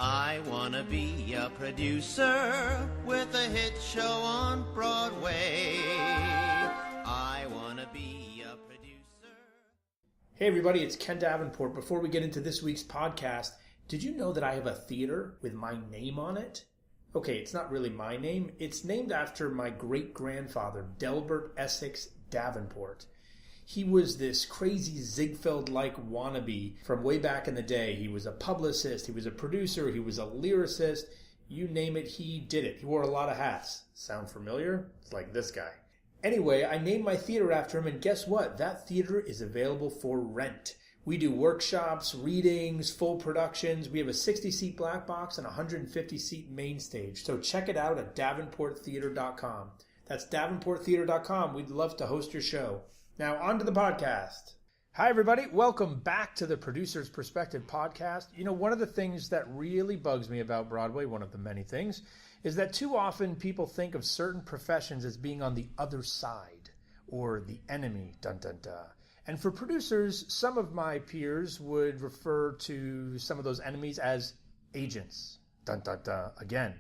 I wanna be a producer with a hit show on Broadway. I wanna be a producer. Hey everybody, it's Ken Davenport. Before we get into this week's podcast, did you know that I have a theater with my name on it? Okay, it's not really my name. It's named after my great-grandfather, Delbert Essex Davenport. He was this crazy Ziegfeld-like wannabe from way back in the day. He was a publicist, he was a producer, he was a lyricist. You name it, he did it. He wore a lot of hats. Sound familiar? It's like this guy. Anyway, I named my theater after him, and guess what? That theater is available for rent. We do workshops, readings, full productions. We have a 60-seat black box and a 150-seat main stage. So check it out at davenporttheater.com. That's davenporttheater.com. We'd love to host your show. Now, on to the podcast. Hi, everybody. Welcome back to the Producer's Perspective podcast. You know, one of the things that really bugs me about Broadway, one of the many things, is that too often people think of certain professions as being on the other side or the enemy, dun dun dun. And for producers, some of my peers would refer to some of those enemies as agents, dun dun dun, again.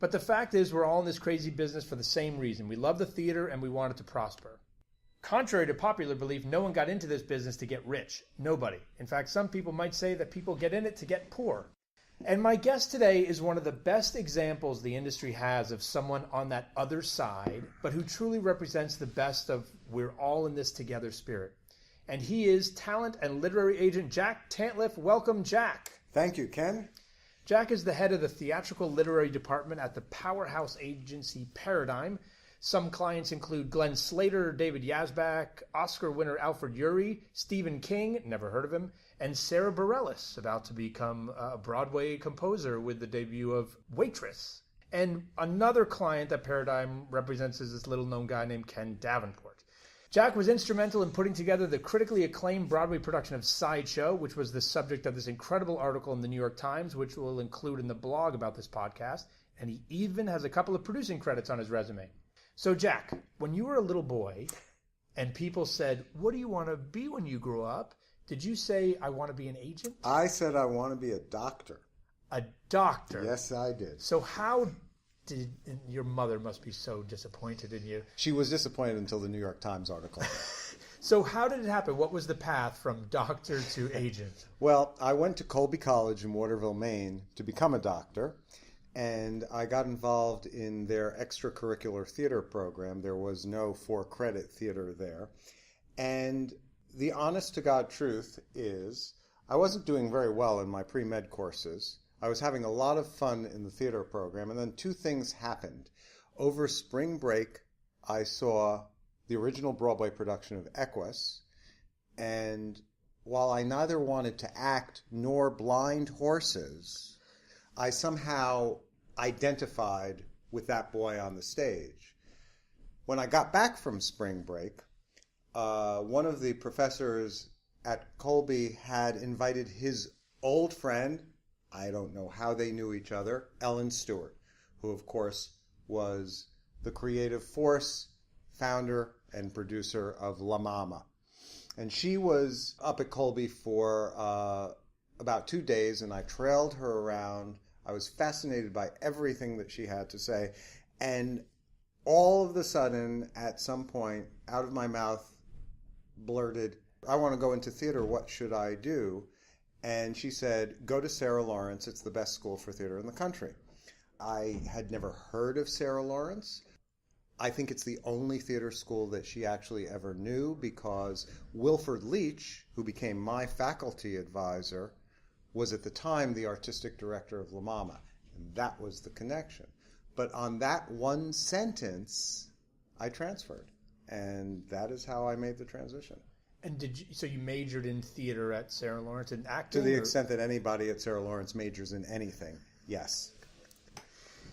But the fact is, we're all in this crazy business for the same reason. We love the theater and we want it to prosper. Contrary to popular belief, no one got into this business to get rich. Nobody. In fact, some people might say that people get in it to get poor. And my guest today is one of the best examples the industry has of someone on that other side, but who truly represents the best of we're all in this together spirit. And he is talent and literary agent Jack Tantleff. Welcome, Jack. Thank you, Ken. Jack is the head of the theatrical literary department at the powerhouse agency Paradigm. Some clients include Glenn Slater, David Yazbek, Oscar winner Alfred Urey, Stephen King, never heard of him, and Sara Bareilles, about to become a Broadway composer with the debut of Waitress. And another client that Paradigm represents is this little-known guy named Ken Davenport. Jack was instrumental in putting together the critically acclaimed Broadway production of Sideshow, which was the subject of this incredible article in the New York Times, which we'll include in the blog about this podcast. And he even has a couple of producing credits on his resume. So, Jack, when you were a little boy and people said, what do you want to be when you grow up? Did you say, I want to be an agent? I said I want to be a doctor. A doctor? Yes, I did. So how did your mother must be so disappointed in you? She was disappointed until the New York Times article. So how did it happen? What was the path from doctor to agent? Well, I went to Colby College in Waterville, Maine to become a doctor. And I got involved in their extracurricular theater program. There was no for-credit theater there. And the honest-to-God truth is I wasn't doing very well in my pre-med courses. I was having a lot of fun in the theater program, and then two things happened. Over spring break, I saw the original Broadway production of Equus, and while I neither wanted to act nor blind horses, I somehow identified with that boy on the stage. When I got back from spring break, one of the professors at Colby had invited his old friend, I don't know how they knew each other, Ellen Stewart, who of course was the creative force, founder, and producer of La Mama. And she was up at Colby for about 2 days, and I trailed her around. I was fascinated by everything that she had to say. And all of a sudden, at some point, out of my mouth, blurted, I want to go into theater. What should I do? And she said, go to Sarah Lawrence. It's the best school for theater in the country. I had never heard of Sarah Lawrence. I think it's the only theater school that she actually ever knew, because Wilford Leach, who became my faculty advisor, was at the time the artistic director of La Mama. And that was the connection. But on that one sentence, I transferred. And that is how I made the transition. And so you majored in theater at Sarah Lawrence and acting? To the extent that anybody at Sarah Lawrence majors in anything, yes.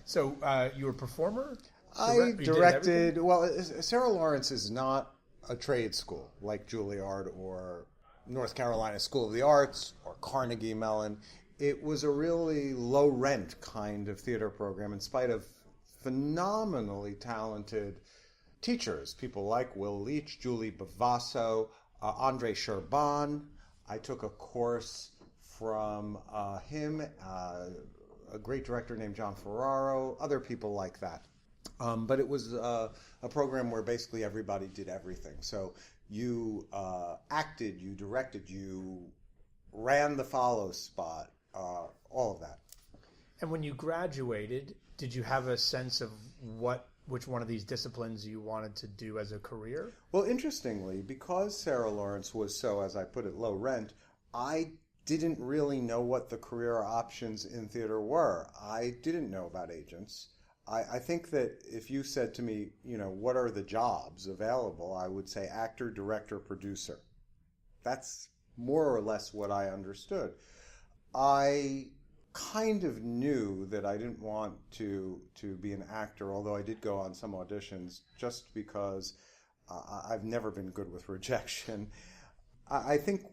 So you were a performer? I directed, well, Sarah Lawrence is not a trade school like Juilliard or North Carolina School of the Arts or Carnegie Mellon. It was a really low-rent kind of theater program in spite of phenomenally talented teachers, people like Will Leach, Julie Bavasso, Andre Sherban. I took a course from him, a great director named John Ferraro, other people like that. But it was a program where basically everybody did everything. So you acted, you directed, you ran the follow spot, all of that. And when you graduated, did you have a sense of which one of these disciplines you wanted to do as a career? Well, interestingly, because Sarah Lawrence was so, as I put it, low rent, I didn't really know what the career options in theater were. I didn't know about agents. I think that if you said to me, what are the jobs available, I would say actor, director, producer. That's more or less what I understood. I kind of knew that I didn't want to be an actor, although I did go on some auditions just because I've never been good with rejection. I think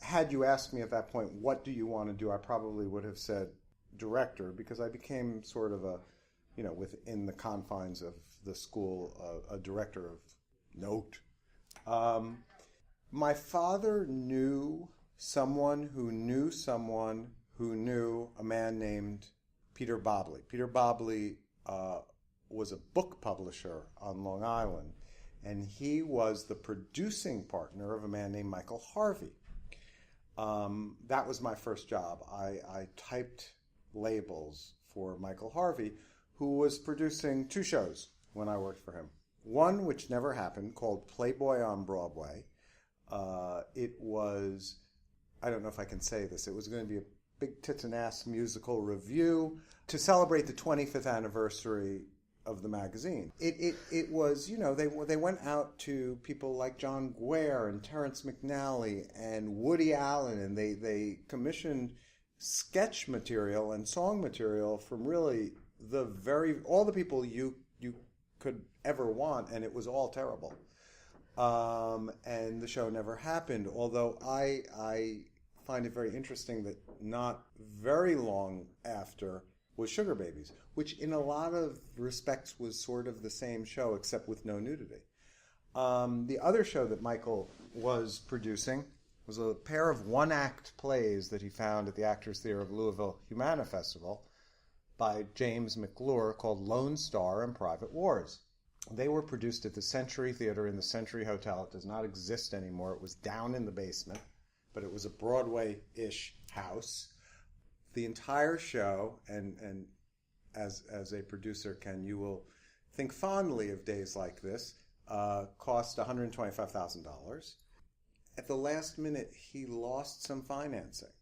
had you asked me at that point, what do you want to do, I probably would have said director, because I became sort of within the confines of the school, a director of note. My father knew someone who knew someone who knew a man named Peter Bobley. Peter Bobley was a book publisher on Long Island, and he was the producing partner of a man named Michael Harvey. That was my first job. I typed labels for Michael Harvey, who was producing 2 shows when I worked for him. One, which never happened, called Playboy on Broadway. It was, I don't know if I can say this, it was going to be a big tits and ass musical review to celebrate the 25th anniversary of the magazine. It was, they went out to people like John Guare and Terrence McNally and Woody Allen, and they commissioned sketch material and song material from really all the people you could ever want, and it was all terrible. And the show never happened, although I find it very interesting that not very long after was Sugar Babies, which in a lot of respects was sort of the same show except with no nudity. The other show that Michael was producing was a pair of one-act plays that he found at the Actors Theater of Louisville Humana Festival by James McClure called Lone Star and Private Wars. They were produced at the Century Theater in the Century Hotel. It does not exist anymore. It was down in the basement, but it was a Broadway-ish house. The entire show, and as a producer, Ken, you will think fondly of days like this, cost $125,000. At the last minute, he lost some financing.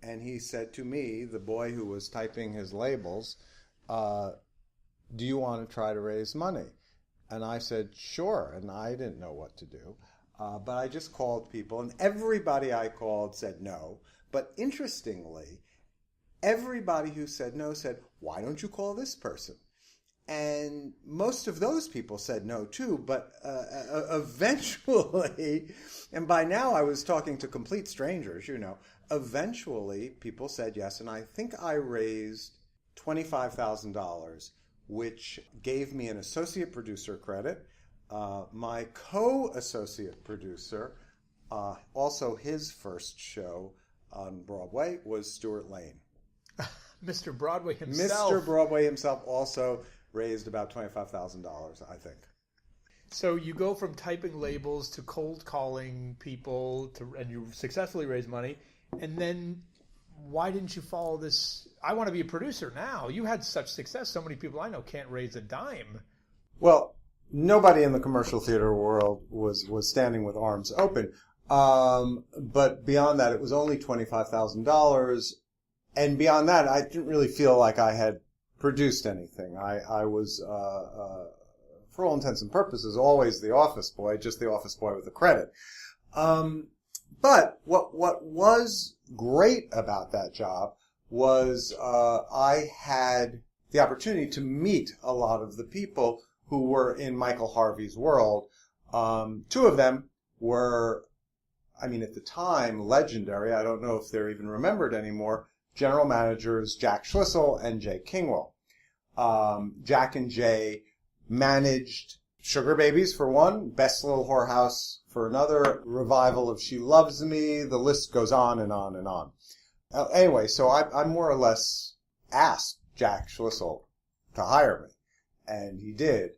And he said to me, the boy who was typing his labels, do you want to try to raise money? And I said, sure. And I didn't know what to do. But I just called people, and everybody I called said no. But interestingly, everybody who said no said, why don't you call this person? And most of those people said no too, but eventually, and by now I was talking to complete strangers, eventually people said yes, and I think I raised $25,000, which gave me an associate producer credit. My co-associate producer, also his first show on Broadway, was Stuart Lane. Mr. Broadway himself. Mr. Broadway himself also raised about $25,000, I think. So you go from typing labels to cold calling people, and you successfully raise money. And then why didn't you follow this? I want to be a producer now. You had such success. So many people I know can't raise a dime. Well, nobody in the commercial theater world was standing with arms open. But beyond that, it was only $25,000. And beyond that, I didn't really feel like I had produced anything. I was, for all intents and purposes, always the office boy, just the office boy with the credit. But what was great about that job was I had the opportunity to meet a lot of the people who were in Michael Harvey's world. 2 of them were, at the time, legendary. I don't know if they're even remembered anymore. General managers Jack Schlissel and Jay Kingwell. Jack and Jay managed Sugar Babies for one, Best Little Whorehouse for another, revival of She Loves Me, the list goes on and on and on. Anyway, so I more or less asked Jack Schlissel to hire me, and he did.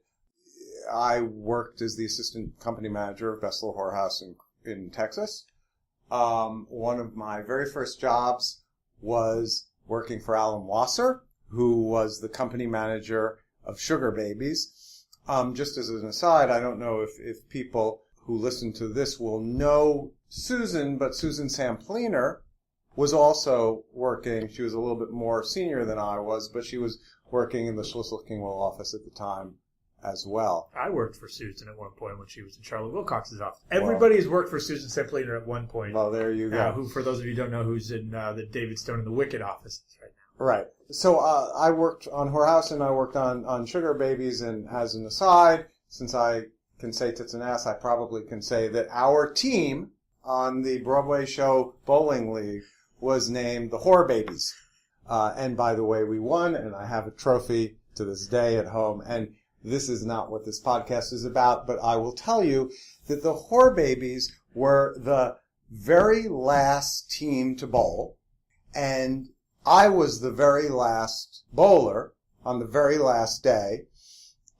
I worked as the assistant company manager of Best Little Whorehouse in Texas. One of my very first jobs was working for Alan Wasser, who was the company manager of Sugar Babies. Just as an aside, I don't know if people who listen to this will know Susan, but Susan Sampliner was also working. She was a little bit more senior than I was, but she was working in the Schlissel-Kingwell office at the time as well. I worked for Susan at one point when she was in Charlotte Wilcox's office. Everybody has worked for Susan Sampliner at one point. Well, there you go. Who, for those of you who don't know, who's in the David Stone and the Wicked offices right now. Right. So I worked on Whorehouse and I worked on Sugar Babies, and as an aside, since I can say tits and ass, I probably can say that our team on the Broadway show Bowling League was named the Whore Babies. And by the way, we won, and I have a trophy to this day at home. And this is not what this podcast is about, but I will tell you that the Whore Babies were the very last team to bowl, and I was the very last bowler on the very last day.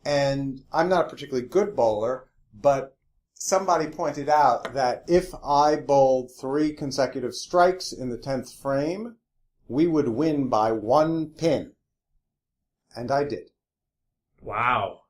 And I'm not a particularly good bowler, but somebody pointed out that if I bowled 3 consecutive strikes in the 10th frame, we would win by 1 pin. And I did. Wow.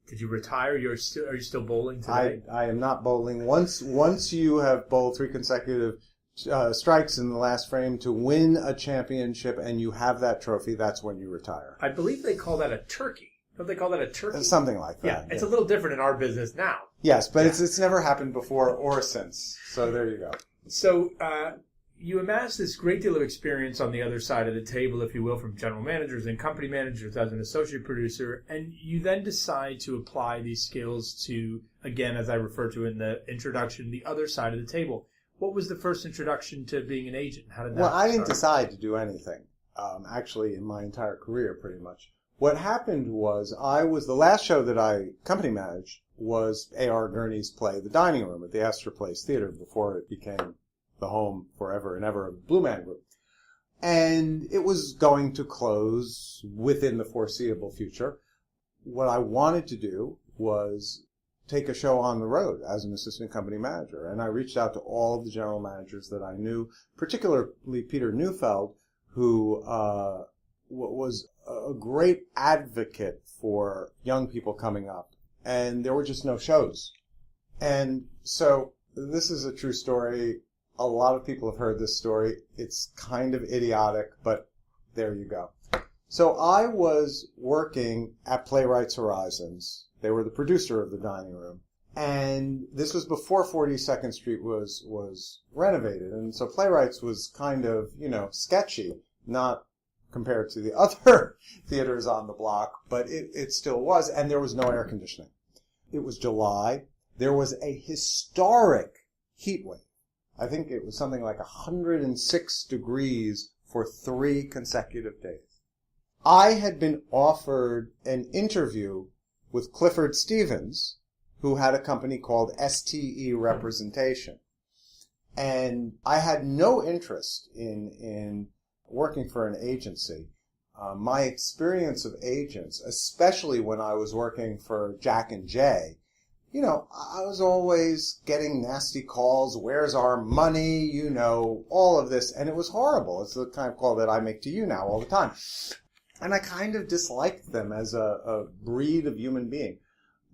Did you retire? Are you still bowling today? I am not bowling. Once you have bowled 3 consecutive strikes in the last frame to win a championship and you have that trophy, that's when you retire. I believe they call that a turkey. Don't they call that a turkey? Something like that. Yeah, it's a little different in our business now. Yes, but it's never happened before or since. So there you go. So you amassed this great deal of experience on the other side of the table, if you will, from general managers and company managers as an associate producer, and you then decide to apply these skills to, again, as I referred to in the introduction, the other side of the table. What was the first introduction to being an agent? How did that Well, I didn't start? decide to do anything, actually, in my entire career, pretty much. What happened was the last show that I company managed was A.R. Gurney's play, The Dining Room, at the Astor Place Theater before it became the home forever and ever of the Blue Man Group. And it was going to close within the foreseeable future. What I wanted to do was take a show on the road as an assistant company manager. And I reached out to all of the general managers that I knew, particularly Peter Neufeld, who was a great advocate for young people coming up. And there were just no shows. And so this is a true story. A lot of people have heard this story. It's kind of idiotic, but there you go. So I was working at Playwrights Horizons. They were the producer of The Dining Room. And this was before 42nd Street was renovated. And so Playwrights was kind of, sketchy, not compared to the other theaters on the block, but it still was. And there was no air conditioning. It was July. There was a historic heat wave. I think it was something like 106 degrees for 3 consecutive days. I had been offered an interview with Clifford Stevens, who had a company called STE Representation. And I had no interest in working for an agency. My experience of agents, especially when I was working for Jack and Jay, I was always getting nasty calls, where's our money, all of this, and it was horrible. It's the kind of call that I make to you now all the time. And I kind of disliked them as a breed of human being.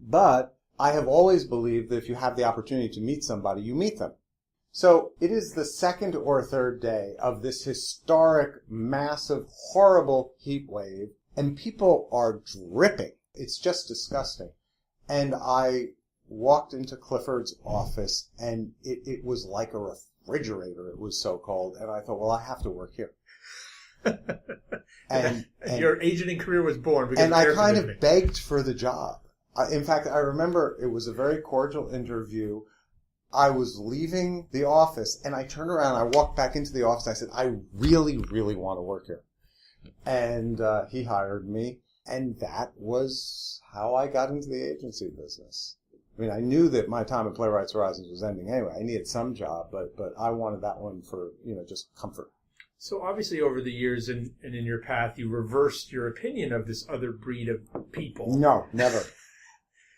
But I have always believed that if you have the opportunity to meet somebody, you meet them. So it is the 2nd or 3rd day of this historic, massive, horrible heat wave, and people are dripping. It's just disgusting. And I walked into Clifford's office, and it was like a refrigerator. It was so cold. And I thought, well, I have to work here. and your agenting career was born. And I kind of begged for the job. In fact, I remember it was a very cordial interview. I was leaving the office, and I turned around, and I walked back into the office, and I said, I really, really want to work here. And he hired me, and that was how I got into the agency business. I mean, I knew that my time at Playwrights Horizons was ending anyway. I needed some job, but I wanted that one for, just comfort. So obviously over the years and in your path, you reversed your opinion of this other breed of people. No, never.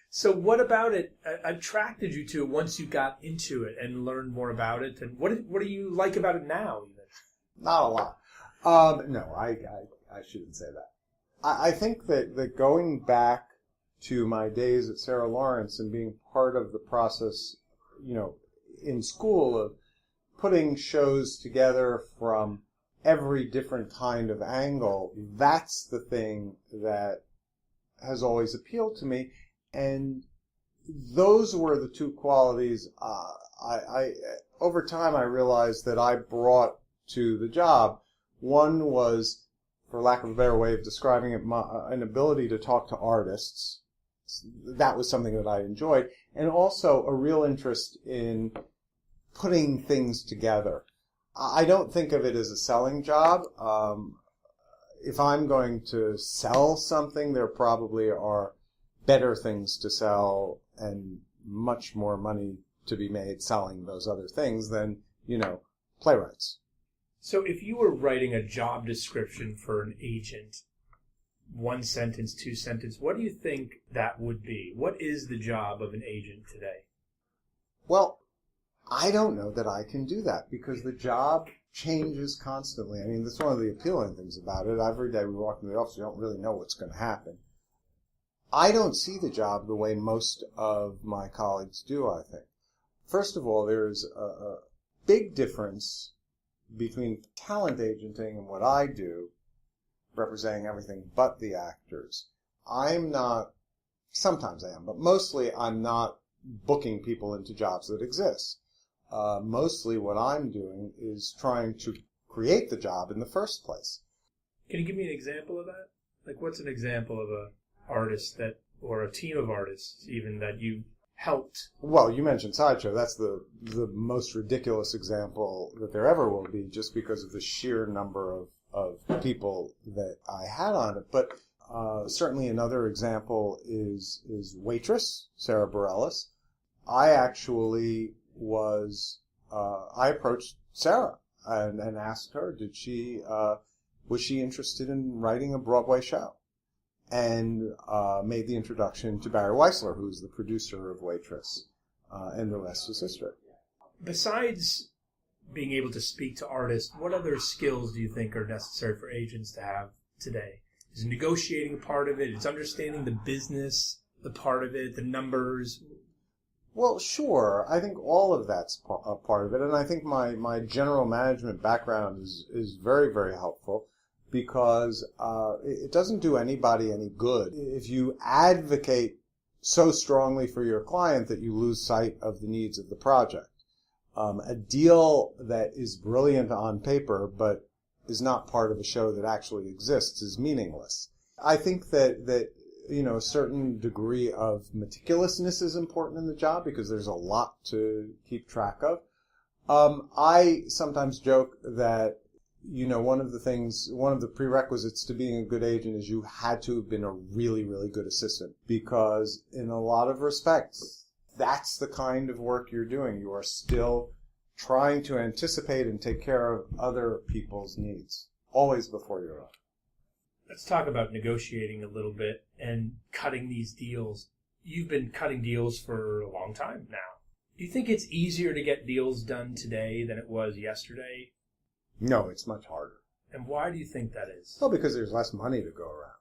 So what about it attracted you to it once you got into it and learned more about it? And what do you like about it now? Even? Not a lot. No, I shouldn't say that. I think that going back to my days at Sarah Lawrence and being part of the process, in school of putting shows together from every different kind of angle, that's the thing that has always appealed to me. And those were the two qualities I over time I realized that I brought to the job. One was, for lack of a better way of describing it, an ability to talk to artists. That was something that I enjoyed. And also a real interest in putting things together. I don't think of it as a selling job. If I'm going to sell something, there probably are better things to sell and much more money to be made selling those other things than, playwrights. So if you were writing a job description for an agent, 1 sentence, 2 sentence, what do you think that would be? What is the job of an agent today? Well, I don't know that I can do that because the job changes constantly. I mean, that's one of the appealing things about it. Every day we walk into the office, we don't really know what's going to happen. I don't see the job the way most of my colleagues do, I think. First of all, there's a big difference between talent agenting and what I do, representing everything but the actors. Sometimes I am, but mostly I'm not booking people into jobs that exist. Mostly what I'm doing is trying to create the job in the first place. Can you give me an example of that? Like, what's an example of a artist or a team of artists even that you helped? Well, you mentioned Sideshow. That's the most ridiculous example that there ever will be, just because of the sheer number of people that I had on it. But certainly another example is Waitress, Sara Bareilles. I actually I approached Sarah and asked her, was she interested in writing a Broadway show? And made the introduction to Barry Weissler, who's the producer of Waitress, and the rest is history. Besides being able to speak to artists, what other skills do you think are necessary for agents to have today? Is negotiating a part of it? Is understanding the business the part of it, the numbers? Well, sure. I think all of that's a part of it, and I think my general management background is very, very helpful. Because it doesn't do anybody any good if you advocate so strongly for your client that you lose sight of the needs of the project. A deal that is brilliant on paper but is not part of a show that actually exists is meaningless. I think that a certain degree of meticulousness is important in the job because there's a lot to keep track of. I sometimes joke that one of the prerequisites to being a good agent is you had to have been a really, really good assistant, because in a lot of respects, that's the kind of work you're doing. You are still trying to anticipate and take care of other people's needs, always before your own. Let's talk about negotiating a little bit and cutting these deals. You've been cutting deals for a long time now. Do you think it's easier to get deals done today than it was yesterday? No, it's much harder. And why do you think that is? Well, because there's less money to go around.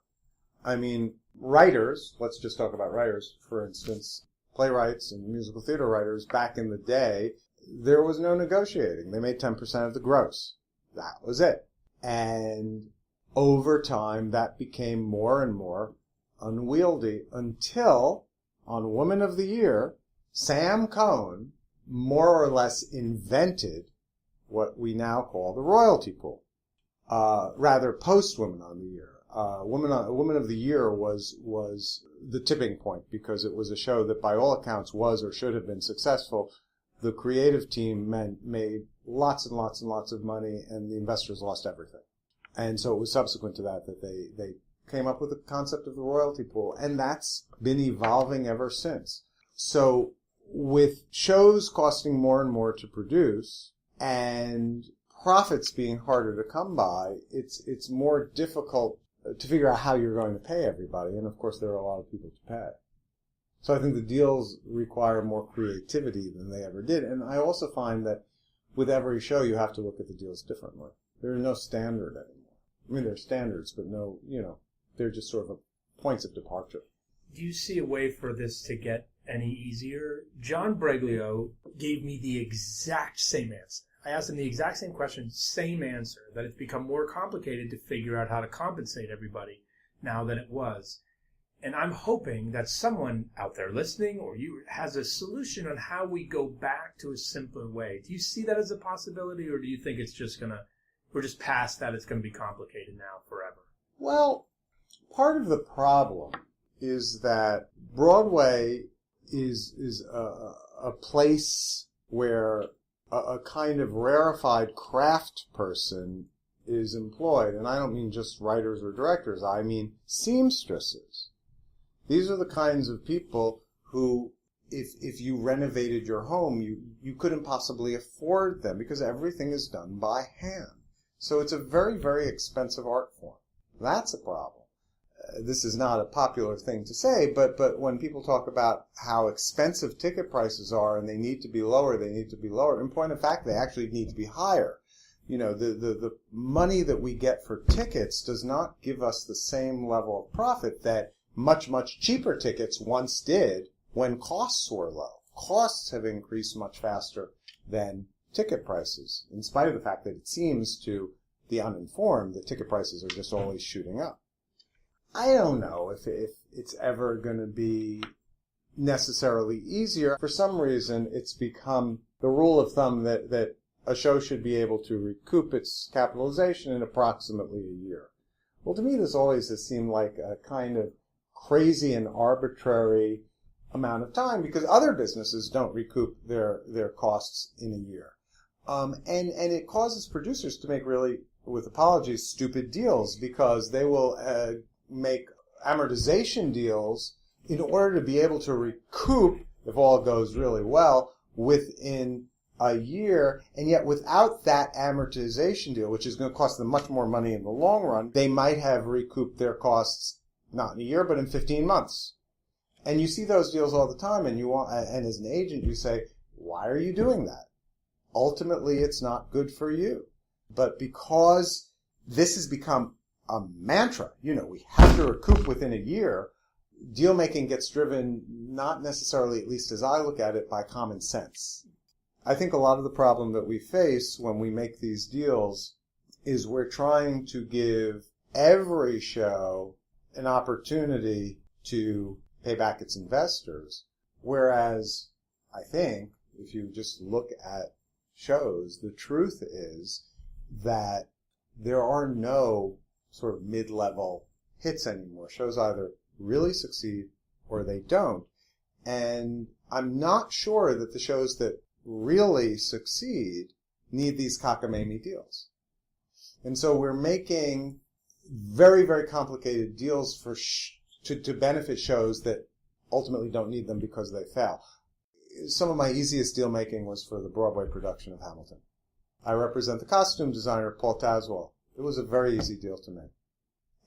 I mean, writers, let's just talk about writers, for instance, playwrights and musical theater writers, back in the day, there was no negotiating. They made 10% of the gross. That was it. And over time, that became more and more unwieldy until, on Woman of the Year, Sam Cohn more or less invented what we now call the royalty pool. Rather, post-Woman on the Year. Woman of the Year was the tipping point because it was a show that by all accounts was or should have been successful. The creative team made lots and lots and lots of money, and the investors lost everything. And so it was subsequent to that they came up with the concept of the royalty pool, and that's been evolving ever since. So with shows costing more and more to produce, and profits being harder to come by, it's more difficult to figure out how you're going to pay everybody. And of course, there are a lot of people to pay. So I think the deals require more creativity than they ever did. And I also find that with every show, you have to look at the deals differently. There is no standard anymore. I mean, there are standards, but no, they're just sort of points of departure. Do you see a way for this to get any easier? John Breglio gave me the exact same answer. I asked him the exact same question, same answer, that it's become more complicated to figure out how to compensate everybody now than it was. And I'm hoping that someone out there listening or you has a solution on how we go back to a simpler way. Do you see that as a possibility, or do you think it's just we're just past that, it's going to be complicated now forever? Well, part of the problem is that Broadway is a place where a kind of rarefied craft person is employed. And I don't mean just writers or directors. I mean seamstresses. These are the kinds of people who, if you renovated your home, you couldn't possibly afford them because everything is done by hand. So it's a very, very expensive art form. That's a problem. This is not a popular thing to say, but when people talk about how expensive ticket prices are and they need to be lower, they need to be lower. In point of fact, they actually need to be higher. The money that we get for tickets does not give us the same level of profit that much, much cheaper tickets once did when costs were low. Costs have increased much faster than ticket prices, in spite of the fact that it seems to the uninformed that ticket prices are just always shooting up. I don't know if it's ever going to be necessarily easier. For some reason, it's become the rule of thumb that a show should be able to recoup its capitalization in approximately a year. Well, to me, this always has seemed like a kind of crazy and arbitrary amount of time because other businesses don't recoup their costs in a year. And it causes producers to make really, with apologies, stupid deals because they will make amortization deals in order to be able to recoup, if all goes really well, within a year, and yet without that amortization deal, which is going to cost them much more money in the long run, they might have recouped their costs not in a year, but in 15 months. And you see those deals all the time, and and as an agent, you say, why are you doing that? Ultimately, it's not good for you. But because this has become a mantra, we have to recoup within a year, deal making gets driven not necessarily, at least as I look at it, by common sense. I think a lot of the problem that we face when we make these deals is we're trying to give every show an opportunity to pay back its investors, whereas I think if you just look at shows, the truth is that there are no sort of mid-level hits anymore. Shows either really succeed or they don't. And I'm not sure that the shows that really succeed need these cockamamie deals. And so we're making very, very complicated deals to benefit shows that ultimately don't need them because they fail. Some of my easiest deal making was for the Broadway production of Hamilton. I represent the costume designer, Paul Tazewell. It was a very easy deal to make.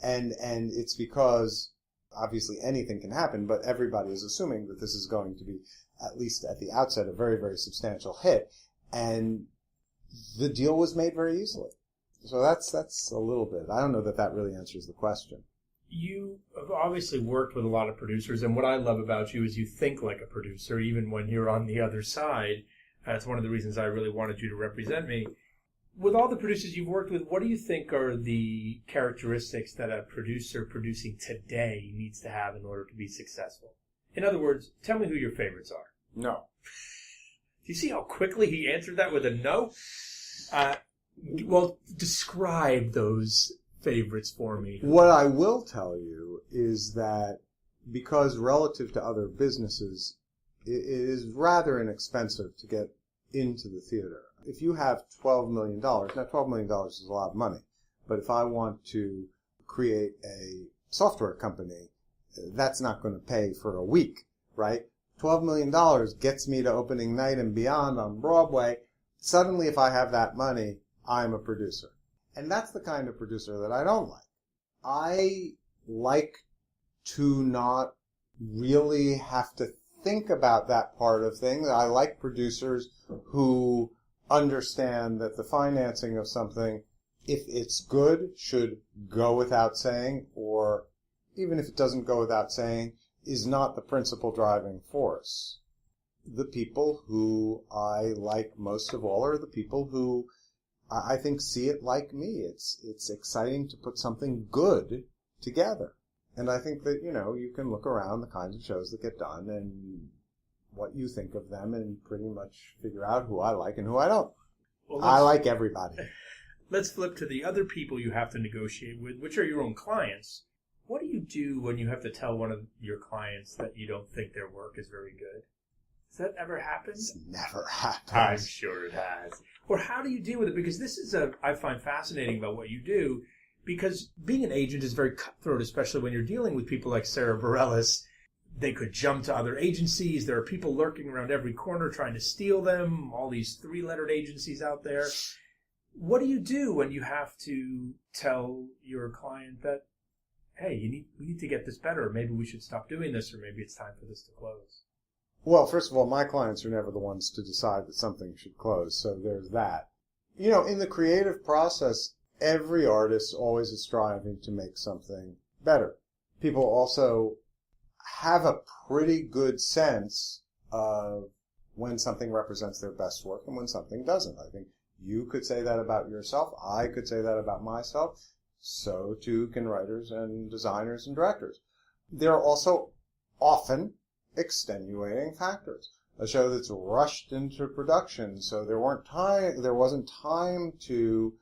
And it's because, obviously anything can happen, but everybody is assuming that this is going to be, at least at the outset, a very, very substantial hit. And the deal was made very easily. So that's a little bit. I don't know that really answers the question. You have obviously worked with a lot of producers, and what I love about you is you think like a producer, even when you're on the other side. That's one of the reasons I really wanted you to represent me. With all the producers you've worked with, what do you think are the characteristics that a producer producing today needs to have in order to be successful? In other words, tell me who your favorites are. No. Do you see how quickly he answered that with a no? Well, describe those favorites for me. What I will tell you is that because relative to other businesses, it is rather inexpensive to get into the theater. If you have $12 million, now $12 million is a lot of money, but if I want to create a software company, that's not going to pay for a week, right? $12 million gets me to opening night and beyond on Broadway. Suddenly, if I have that money, I'm a producer. And that's the kind of producer that I don't like. I like to not really have to think about that part of things. I like producers who understand that the financing of something, if it's good, should go without saying, or even if it doesn't go without saying, is not the principal driving force. The people who I like most of all are the people who I think see it like me. It's exciting to put something good together. And I think that, you can look around the kinds of shows that get done and what you think of them and pretty much figure out who I like and who I don't. Well, I like everybody. Let's flip to the other people you have to negotiate with, which are your own clients. What do you do when you have to tell one of your clients that you don't think their work is very good? Does that ever happen? It's never happened. I'm sure it has. Or how do you deal with it? Because this is I find fascinating about what you do, because being an agent is very cutthroat, especially when you're dealing with people like Sara Bareilles. They could jump to other agencies. There are people lurking around every corner trying to steal them, all these three-lettered agencies out there. What do you do when you have to tell your client that, hey, we need to get this better, or maybe we should stop doing this, or maybe it's time for this to close? Well, first of all, my clients are never the ones to decide that something should close, so there's that. In the creative process, every artist always is striving to make something better. People also have a pretty good sense of when something represents their best work and when something doesn't. I think you could say that about yourself. I could say that about myself. So too can writers and designers and directors. There are also often extenuating factors. A show that's rushed into production, so there wasn't time to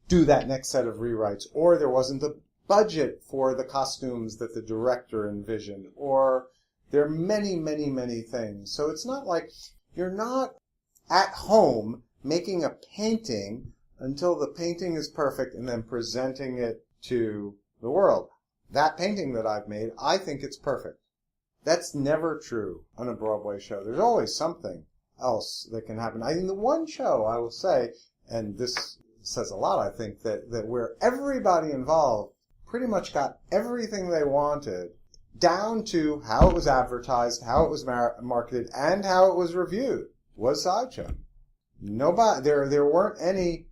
do that next set of rewrites, or there wasn't the budget for the costumes that the director envisioned, or there are many, many, many things. So it's not like you're not at home making a painting until the painting is perfect and then presenting it to the world. That painting that I've made, I think it's perfect. That's never true on a Broadway show. There's always something else that can happen. I think the one show, I will say, and this says a lot, I think, that where everybody involved pretty much got everything they wanted, down to how it was advertised, how it was marketed, and how it was reviewed, was Sideshow. Nobody, there weren't any,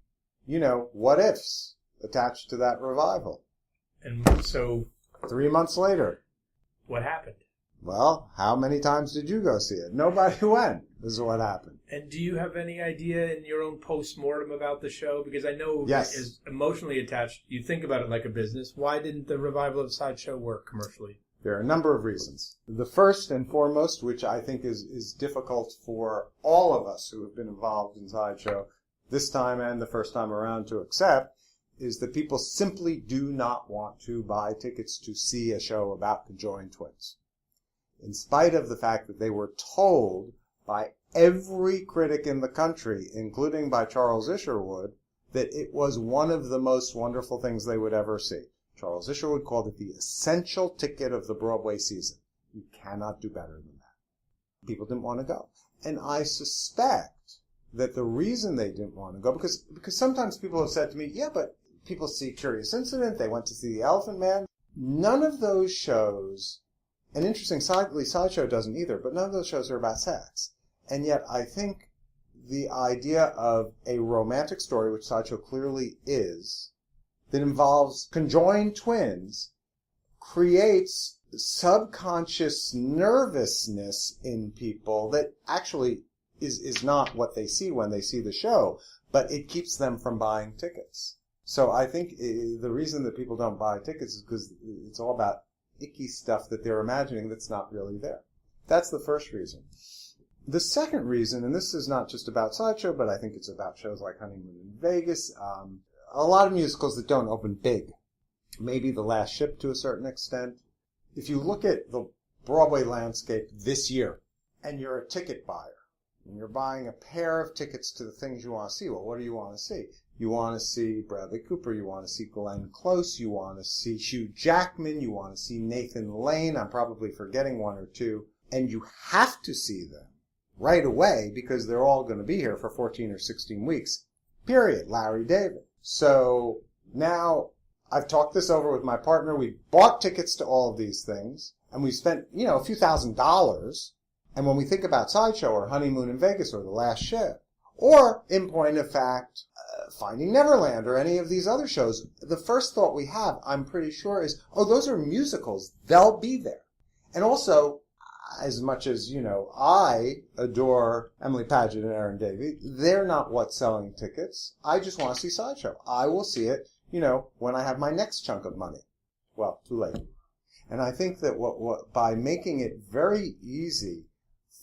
what ifs attached to that revival. And so 3 months later, what happened? Well, how many times did you go see it? Nobody went. This is what happened. And do you have any idea in your own post-mortem about the show? Because I know yes. It is emotionally attached. You think about it like a business. Why didn't the revival of Sideshow work commercially? There are a number of reasons. The first and foremost, which I think is difficult for all of us who have been involved in Sideshow this time and the first time around to accept, is that people simply do not want to buy tickets to see a show about conjoined twins. In spite of the fact that they were told by every critic in the country, including by Charles Isherwood, that it was one of the most wonderful things they would ever see. Charles Isherwood called it the essential ticket of the Broadway season. You cannot do better than that. People didn't want to go. And I suspect that the reason they didn't want to go, because sometimes people have said to me, yeah, but people see Curious Incident, they went to see The Elephant Man. None of those shows, and interestingly, Sideshow doesn't either, but none of those shows are about sex. And yet I think the idea of a romantic story, which Sideshow clearly is, that involves conjoined twins, creates subconscious nervousness in people that actually is not what they see when they see the show, but it keeps them from buying tickets. So I think the reason that people don't buy tickets is because it's all about icky stuff that they're imagining that's not really there. That's the first reason. The second reason, and this is not just about Sideshow, but I think it's about shows like Honeymoon in Vegas, a lot of musicals that don't open big. Maybe The Last Ship to a certain extent. If you look at the Broadway landscape this year, and you're a ticket buyer, and you're buying a pair of tickets to the things you want to see, well, what do you want to see? You want to see Bradley Cooper, you want to see Glenn Close, you want to see Hugh Jackman, you want to see Nathan Lane, I'm probably forgetting one or two, and you have to see them right away because they're all going to be here for 14 or 16 weeks Period. Larry David. So now I've talked this over with my partner. We bought tickets to all of these things, and we spent, a few $1,000s. And when we think about Sideshow or Honeymoon in Vegas or The Last Ship, or in point of fact, Finding Neverland or any of these other shows, the first thought we have, I'm pretty sure, is, oh, those are musicals. They'll be there. And also, as much as, I adore Emily Paget and Aaron Davey, they're not what's selling tickets. I just want to see Sideshow. I will see it, when I have my next chunk of money. Well, too late. And I think that by making it very easy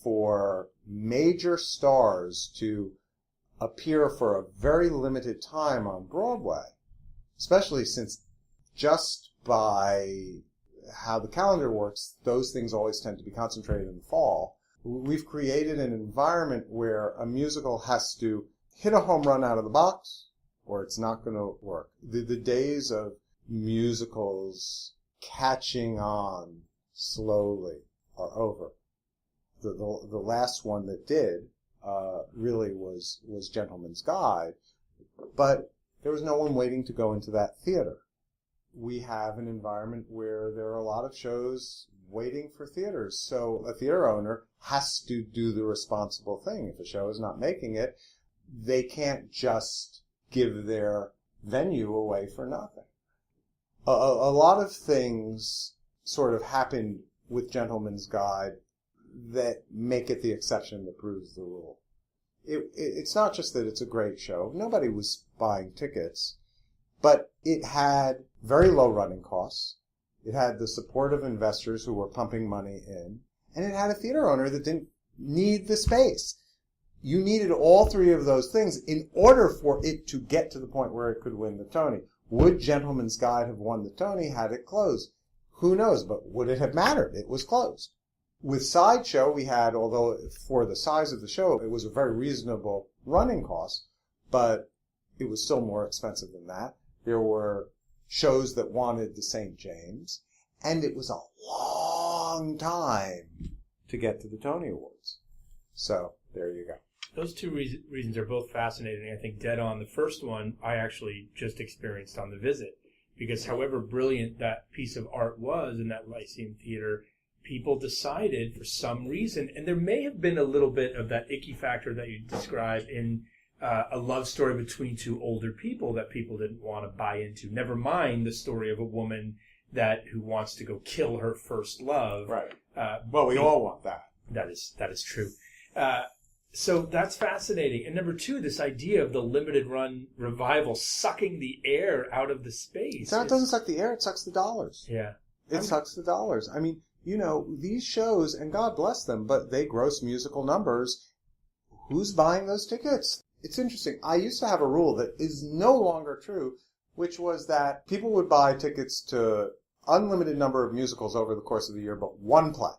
for major stars to appear for a very limited time on Broadway, especially since just by how the calendar works, those things always tend to be concentrated in the fall. We've created an environment where a musical has to hit a home run out of the box or it's not going to work. The days of musicals catching on slowly are over. The last one that did really was Gentleman's Guide, but there was no one waiting to go into that theater. We have an environment where there are a lot of shows waiting for theaters, so a theater owner has to do the responsible thing. If a show is not making it, they can't just give their venue away for nothing. A lot of things sort of happened with Gentleman's Guide that make it the exception that proves the rule. It's not just that it's a great show. Nobody was buying tickets, but it had very low running costs. It had the support of investors who were pumping money in, and it had a theater owner that didn't need the space. You needed all three of those things in order for it to get to the point where it could win the Tony. Would Gentleman's Guide have won the Tony had it closed? Who knows, but would it have mattered? It was closed. With Sideshow, we had, although for the size of the show, it was a very reasonable running cost, but it was still more expensive than that. There were shows that wanted the St. James, and it was a long time to get to the Tony Awards. So, there you go. Those two reasons are both fascinating. I think dead on. The first one I actually just experienced on the visit, because however brilliant that piece of art was in that Lyceum Theater, people decided for some reason, and there may have been a little bit of that icky factor that you described in a love story between two older people that people didn't want to buy into. Never mind the story of a woman who wants to go kill her first love. Right. Well, we all want that. That is true. So that's fascinating. And number two, this idea of the limited run revival sucking the air out of the space. It doesn't suck the air, it sucks the dollars. Yeah. It sucks the dollars. I mean, these shows, and God bless them, but they gross musical numbers. Who's buying those tickets? It's interesting. I used to have a rule that is no longer true, which was that people would buy tickets to unlimited number of musicals over the course of the year, but one play.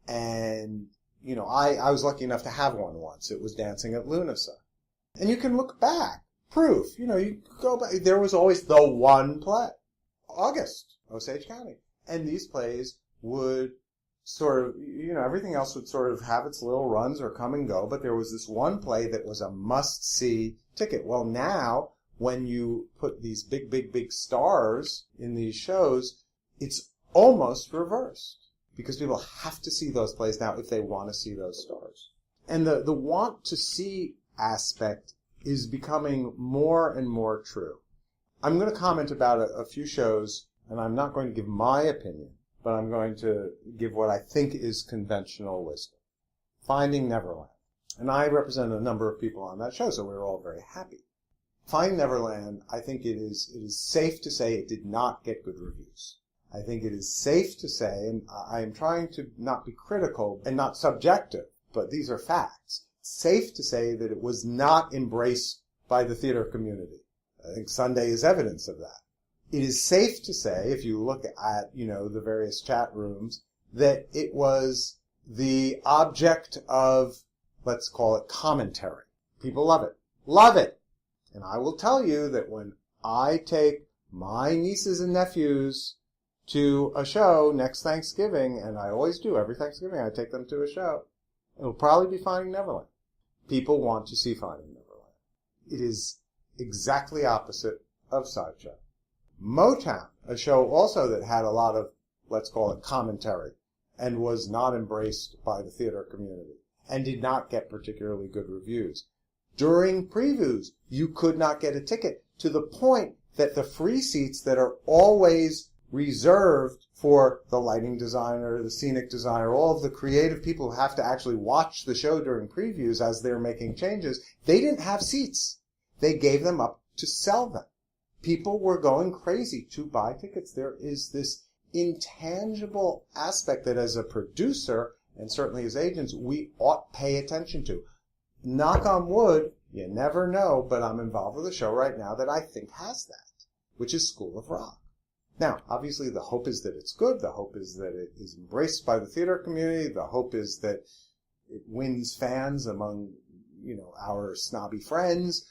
And, I was lucky enough to have one once. It was Dancing at Lunasa. And you can look back. Proof. You go back. There was always the one play. August, Osage County. And these plays would sort of, everything else would sort of have its little runs or come and go, but there was this one play that was a must-see ticket. Well, now, when you put these big, big, big stars in these shows, it's almost reversed, because people have to see those plays now if they want to see those stars. And the want to see aspect is becoming more and more true. I'm going to comment about a few shows, and I'm not going to give my opinion, but I'm going to give what I think is conventional wisdom. Finding Neverland. And I represent a number of people on that show, so we were all very happy. Finding Neverland, I think it is safe to say it did not get good reviews. I think it is safe to say, and I am trying to not be critical and not subjective, but these are facts. Safe to say that it was not embraced by the theater community. I think Sunday is evidence of that. It is safe to say, if you look at, the various chat rooms, that it was the object of, let's call it, commentary. People love it. Love it! And I will tell you that when I take my nieces and nephews to a show next Thanksgiving, and I always do, every Thanksgiving I take them to a show, it'll probably be Finding Neverland. People want to see Finding Neverland. It is exactly opposite of Sideshow. Motown, a show also that had a lot of, let's call it, commentary, and was not embraced by the theater community, and did not get particularly good reviews. During previews, you could not get a ticket, to the point that the free seats that are always reserved for the lighting designer, the scenic designer, all of the creative people who have to actually watch the show during previews as they're making changes, they didn't have seats. They gave them up to sell them. People were going crazy to buy tickets. There is this intangible aspect that as a producer, and certainly as agents, we ought pay attention to. Knock on wood, you never know, but I'm involved with a show right now that I think has that, which is School of Rock. Now, obviously, the hope is that it's good. The hope is that it is embraced by the theater community. The hope is that it wins fans among, our snobby friends.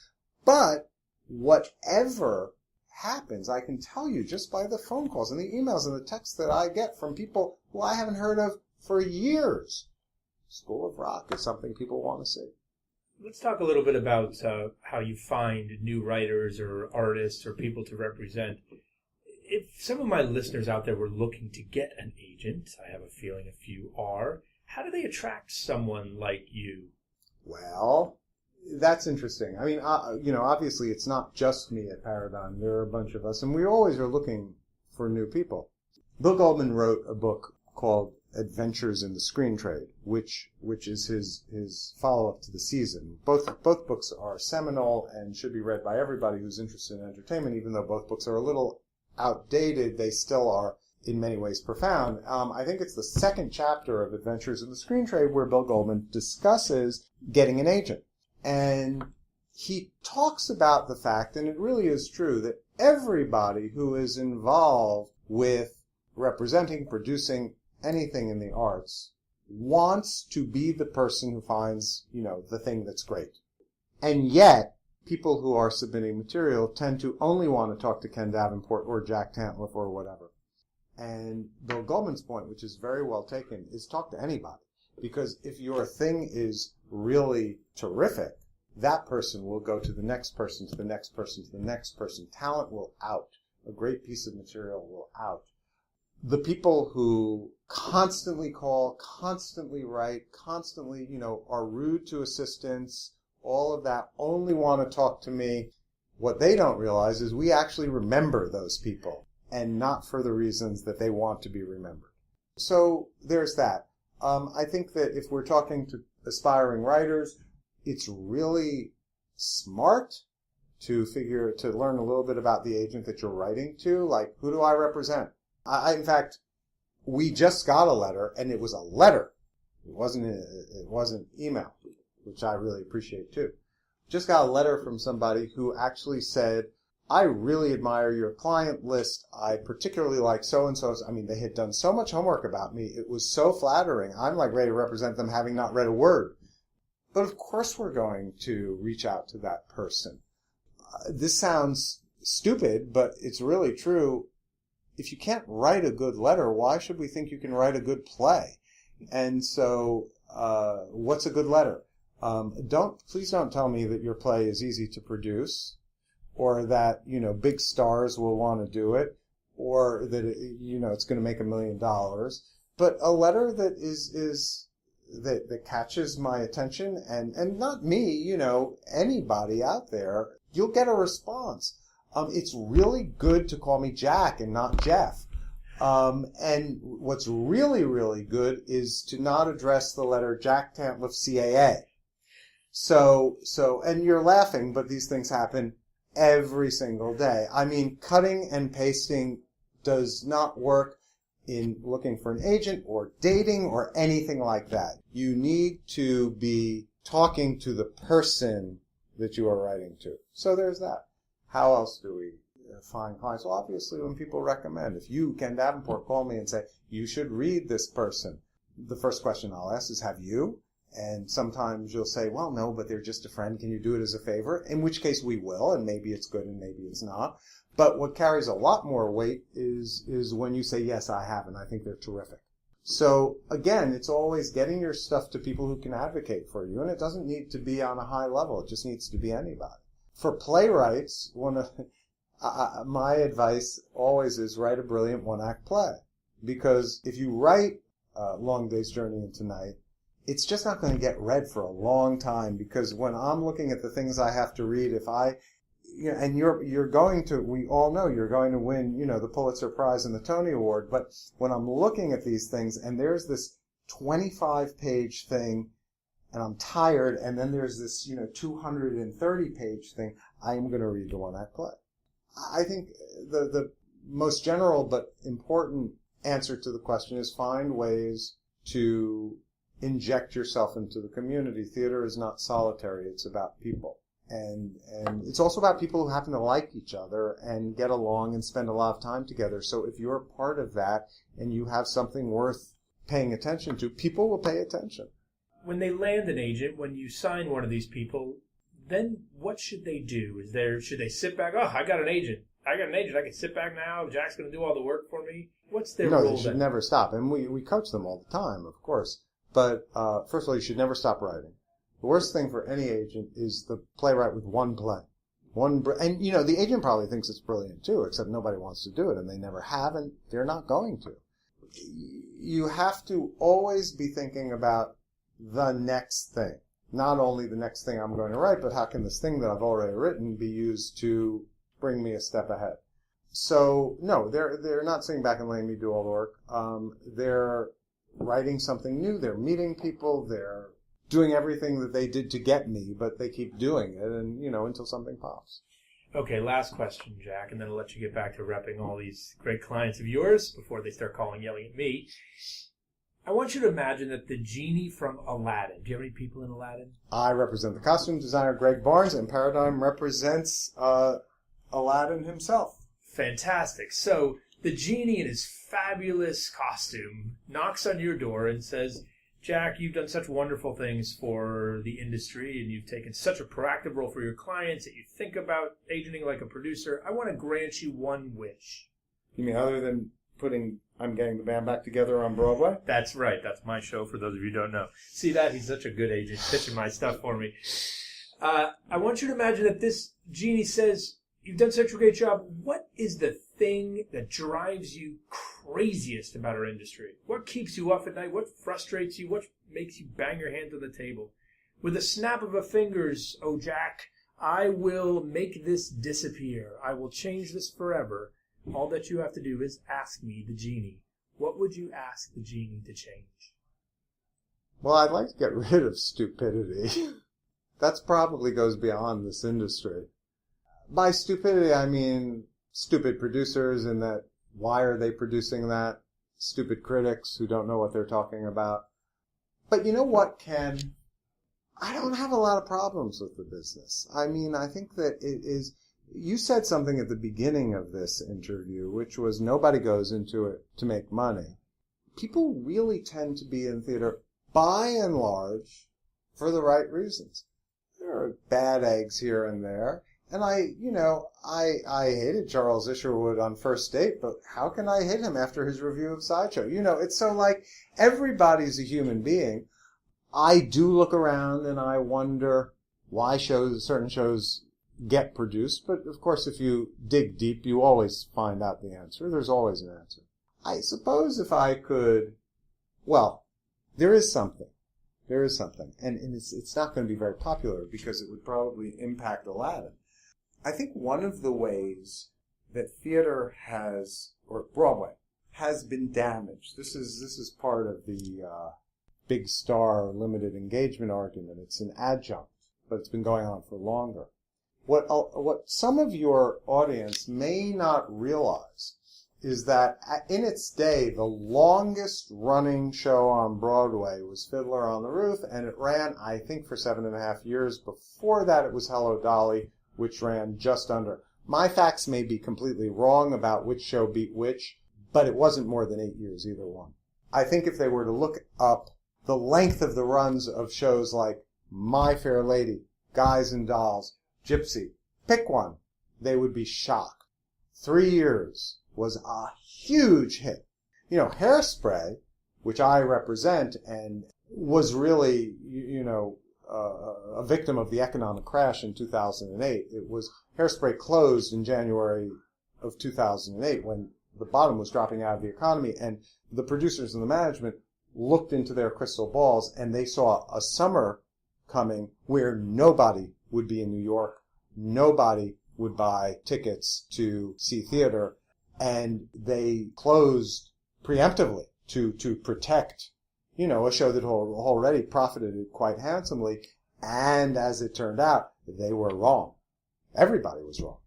But whatever happens, I can tell you just by the phone calls and the emails and the texts that I get from people who I haven't heard of for years, School of Rock is something people want to see. Let's talk a little bit about how you find new writers or artists or people to represent. If some of my listeners out there were looking to get an agent, I have a feeling a few are, how do they attract someone like you? Well, that's interesting. I mean, obviously it's not just me at Paradigm. There are a bunch of us, and we always are looking for new people. Bill Goldman wrote a book called Adventures in the Screen Trade, which is his follow-up to The Season. Both books are seminal and should be read by everybody who's interested in entertainment. Even though both books are a little outdated, they still are in many ways profound. I think it's the second chapter of Adventures in the Screen Trade where Bill Goldman discusses getting an agent. And he talks about the fact, and it really is true, that everybody who is involved with representing, producing anything in the arts wants to be the person who finds, the thing that's great. And yet, people who are submitting material tend to only want to talk to Ken Davenport or Jack Tantleff or whatever. And Bill Goldman's point, which is very well taken, is talk to anybody. Because if your thing is really terrific, that person will go to the next person, to the next person, to the next person. Talent will out. A great piece of material will out. The people who constantly call, constantly write, constantly, are rude to assistants, all of that, only want to talk to me. What they don't realize is we actually remember those people, and not for the reasons that they want to be remembered. So there's that. I think that if we're talking to aspiring writers, it's really smart to learn a little bit about the agent that you're writing to. Like, who do I represent? In fact, we just got a letter, and it was a letter. It wasn't email, which I really appreciate too. Just got a letter from somebody who actually said, I really admire your client list. I particularly like so-and-so. I mean, they had done so much homework about me. It was so flattering. I'm like ready to represent them having not read a word. But of course we're going to reach out to that person. This sounds stupid, but it's really true. If you can't write a good letter, why should we think you can write a good play? And so, what's a good letter? Please don't tell me that your play is easy to produce, or that, big stars will want to do it, or that, it's going to make $1 million. But a letter that that catches my attention, and not me, anybody out there, you'll get a response. It's really good to call me Jack and not Jeff. And what's really, really good is to not address the letter Jack Tantleff CAA. So, and you're laughing, but these things happen every single day. I mean, cutting and pasting does not work in looking for an agent or dating or anything like that. You need to be talking to the person that you are writing to. So there's that. How else do we find clients? Well, obviously when people recommend. If you, Ken Davenport, call me and say, you should read this person, the first question I'll ask is, have you? And sometimes you'll say, well, no, but they're just a friend. Can you do it as a favor? In which case we will, and maybe it's good and maybe it's not. But what carries a lot more weight is when you say, yes, I have, and I think they're terrific. So, again, it's always getting your stuff to people who can advocate for you, and it doesn't need to be on a high level. It just needs to be anybody. For playwrights, my advice always is write a brilliant one-act play. Because if you write Long Day's Journey into Night, it's just not going to get read for a long time, because when I'm looking at the things I have to read, and you're going to, we all know you're going to win, the Pulitzer Prize and the Tony Award, but when I'm looking at these things and there's this 25-page thing and I'm tired, and then there's this, 230-page thing, I am going to read the one-act play. I think the most general but important answer to the question is find ways to inject yourself into the community. Theater is not solitary. It's about people. And it's also about people who happen to like each other and get along and spend a lot of time together. So if you're part of that and you have something worth paying attention to, people will pay attention. When they land an agent, when you sign one of these people, then what should they do? Should they sit back? Oh, I got an agent. I can sit back now. Jack's going to do all the work for me. What's their role? No, they should never stop. And we coach them all the time, of course. But first of all, you should never stop writing. The worst thing for any agent is the playwright with one play. And, the agent probably thinks it's brilliant too, except nobody wants to do it, and they never have, and they're not going to. You have to always be thinking about the next thing. Not only the next thing I'm going to write, but how can this thing that I've already written be used to bring me a step ahead? So, no, they're not sitting back and letting me do all the work. They're writing something new. They're meeting people. They're doing everything that they did to get me, but they keep doing it, and, until something pops. Okay, last question, Jack, and then I'll let you get back to repping all these great clients of yours before they start yelling at me. I want you to imagine that the genie from Aladdin. Do you have any people in Aladdin? I represent the costume designer Greg Barnes, and Paradigm represents Aladdin himself. Fantastic. So the genie in his fabulous costume knocks on your door and says, Jack, you've done such wonderful things for the industry, and you've taken such a proactive role for your clients that you think about agenting like a producer. I want to grant you one wish. You mean other than I'm Getting the Band Back Together on Broadway? That's right. That's my show, for those of you who don't know. See that? He's such a good agent, pitching my stuff for me. I want you to imagine that this genie says, you've done such a great job. What is the thing that drives you craziest about our industry? What keeps you up at night? What frustrates you? What makes you bang your hands on the table? With a snap of a fingers, oh Jack, I will make this disappear. I will change this forever. All that you have to do is ask me, the genie. What would you ask the genie to change? Well, I'd like to get rid of stupidity. That probably goes beyond this industry. By stupidity, I mean stupid producers, in that, why are they producing that? Stupid critics who don't know what they're talking about. But you know what, Ken? I don't have a lot of problems with the business. I mean, I think that it is... You said something at the beginning of this interview, which was nobody goes into it to make money. People really tend to be in theater, by and large, for the right reasons. There are bad eggs here and there. And I hated Charles Isherwood on First Date, but how can I hate him after his review of Sideshow? It's so like everybody's a human being. I do look around and I wonder why certain shows get produced, but of course if you dig deep, you always find out the answer. There's always an answer. I suppose if I could, well, there is something. And it's not going to be very popular because it would probably impact Aladdin. I think one of the ways that theater or Broadway, has been damaged. This is part of the big star limited engagement argument. It's an adjunct, but it's been going on for longer. What some of your audience may not realize is that in its day, the longest running show on Broadway was Fiddler on the Roof, and it ran, I think, for 7.5 years. Before that, it was Hello, Dolly, which ran just under. My facts may be completely wrong about which show beat which, but it wasn't more than 8 years, either one. I think if they were to look up the length of the runs of shows like My Fair Lady, Guys and Dolls, Gypsy, pick one, they would be shocked. 3 years was a huge hit. Hairspray, which I represent, and was really, a victim of the economic crash in 2008. Hairspray closed in January of 2008 when the bottom was dropping out of the economy, and the producers and the management looked into their crystal balls and they saw a summer coming where nobody would be in New York, nobody would buy tickets to see theater, and they closed preemptively to protect, a show that already profited quite handsomely. And as it turned out, they were wrong. Everybody was wrong.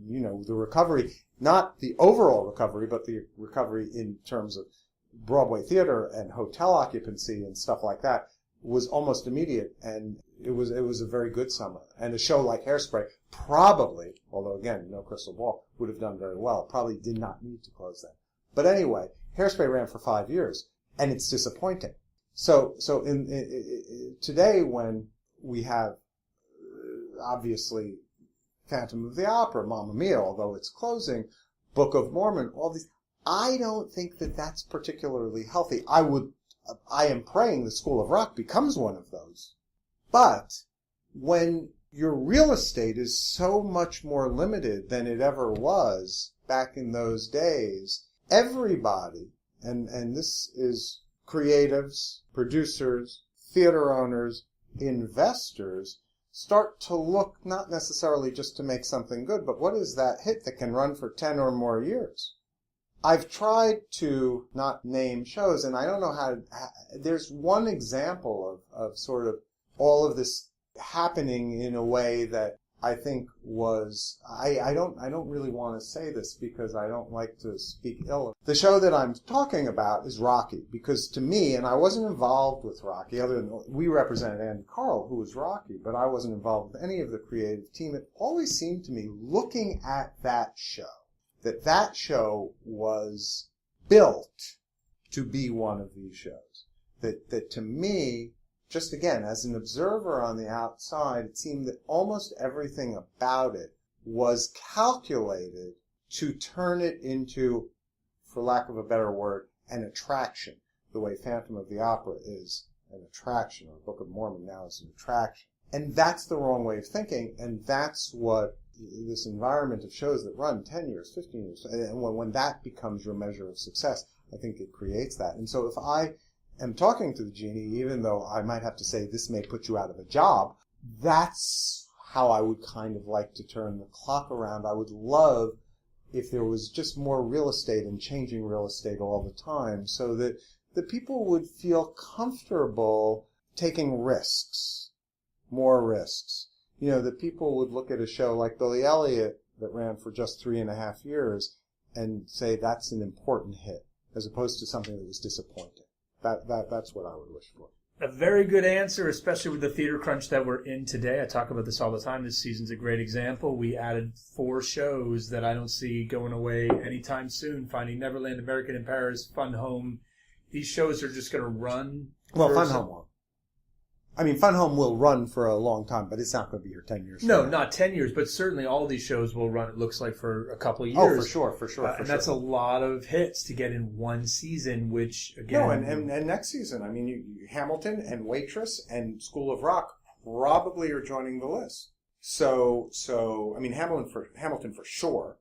The recovery, not the overall recovery, but the recovery in terms of Broadway theater and hotel occupancy and stuff like that was almost immediate, and it was a very good summer. And a show like Hairspray probably, although again, no crystal ball, would have done very well. Probably did not need to close then. But anyway, Hairspray ran for 5 years, and it's disappointing. So today when we have, obviously, Phantom of the Opera, Mamma Mia, although it's closing, Book of Mormon, all these, I don't think that that's particularly healthy. I am praying the School of Rock becomes one of those. But when your real estate is so much more limited than it ever was back in those days, everybody, and this is creatives, producers, theater owners, investors, start to look not necessarily just to make something good, but what is that hit that can run for 10 or more years? I've tried to not name shows, and I don't know how there's one example of sort of all of this happening in a way that I think was, I don't really want to say this because I don't like to speak ill of. The show that I'm talking about is Rocky, because to me, and I wasn't involved with Rocky, other than we represented Andy Carl, who was Rocky, but I wasn't involved with any of the creative team. It always seemed to me, looking at that show was built to be one of these shows. That to me, just again, as an observer on the outside, it seemed that almost everything about it was calculated to turn it into, for lack of a better word, an attraction, the way Phantom of the Opera is an attraction, or Book of Mormon now is an attraction. And that's the wrong way of thinking, and that's what this environment of shows that run 10 years, 15 years, and when that becomes your measure of success, I think it creates that. And so if I am talking to the genie, even though I might have to say this may put you out of a job, that's how I would kind of like to turn the clock around. I would love if there was just more real estate and changing real estate all the time, so that the people would feel comfortable taking risks, more risks. That people would look at a show like Billy Elliot that ran for just 3.5 years and say that's an important hit, as opposed to something that was disappointing. That's what I would wish for. A very good answer, especially with the theater crunch that we're in today. I talk about this all the time. This season's a great example. We added 4 shows that I don't see going away anytime soon. Finding Neverland, American in Paris, Fun Home. These shows are just going to run. Well, Fun Home won't. I mean, Fun Home will run for a long time, but it's not going to be here 10 years. No, not 10 years, but certainly all these shows will run, it looks like, for a couple of years. Oh, for sure. And that's a lot of hits to get in one season, which, again... No, and next season, I mean, Hamilton and Waitress and School of Rock probably are joining the list. So I mean, Hamilton for sure.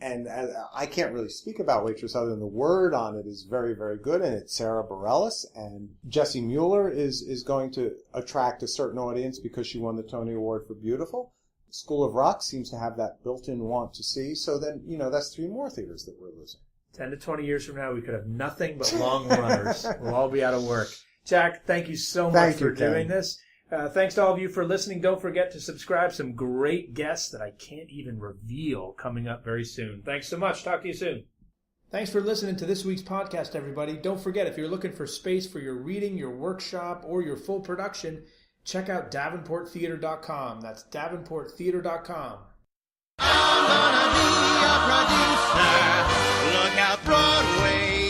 And I can't really speak about Waitress other than the word on it is very, very good. And it's Sara Bareilles. And Jessie Mueller is going to attract a certain audience because she won the Tony Award for Beautiful. School of Rock seems to have that built-in want to see. So then, that's 3 more theaters that we're losing. 10 to 20 years from now, we could have nothing but long runners. We'll all be out of work. Jack, thank you so much for doing this. Thanks to all of you for listening. Don't forget to subscribe. Some great guests that I can't even reveal coming up very soon. Thanks so much. Talk to you soon. Thanks for listening to this week's podcast, everybody. Don't forget, if you're looking for space for your reading, your workshop, or your full production, check out DavenportTheater.com. That's DavenportTheater.com. I'm gonna be a producer. Look out, Broadway.